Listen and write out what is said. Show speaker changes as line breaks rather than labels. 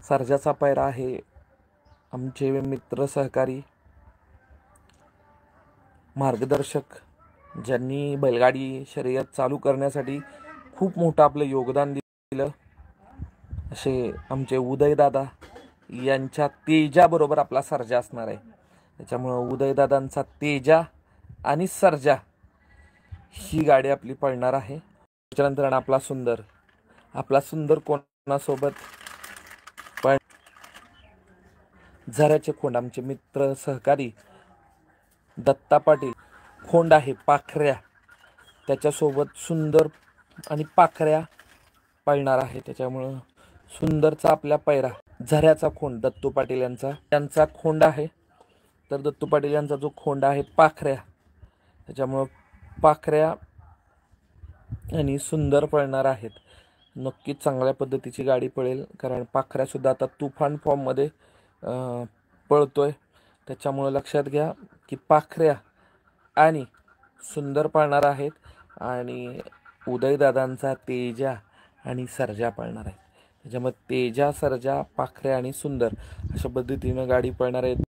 सर्जाचा पायरा आहे आमचे मित्र सहकारी मार्गदर्शक ज्यांनी बैलगाडी शर्यत चालू करण्यासाठी खूप मोठं आपलं योगदान दिलं असे आमचे उदयदादा यांच्या तेजाबरोबर आपला सर्जा असणार आहे। त्याच्यामुळं उदयदादांचा तेजा आणि सर्जा ही गाडी आपली पळणार आहे। त्याच्यानंतर आपला सुंदर कोणासोबत पण झऱ्याचे खोंड आमचे मित्र सहकारी दत्ता पाटील खोंड आहे पाखऱ्या, त्याच्यासोबत सुंदर आणि पाखऱ्या पळणार आहे। त्याच्यामुळं सुंदरचा आपला पैरा झऱ्याचा खोंड दत्तू पाटील यांचा खोंड आहे, तर दत्तू पाटील यांचा जो खोंड आहे पाखऱ्या, त्याच्यामुळं पाखऱ्या आणि सुंदर पळणार आहेत। नक्कीच चांगल्या पद्धतीची गाडी पळेल, कारण पाखऱ्या सुद्धा आता तुफान फॉर्ममध्ये पळतोय। त्याच्यामुळे लक्षात घ्या की पाखऱ्या आणि सुंदर पळणार आहेत आणि उदयदादांचा तेजा आणि सर्जा पळणार आहेत। त्याच्यामुळे तेजा, सर्जा, पाखऱ्या आणि सुंदर अशा पद्धतीनं गाडी पळणार आहेत।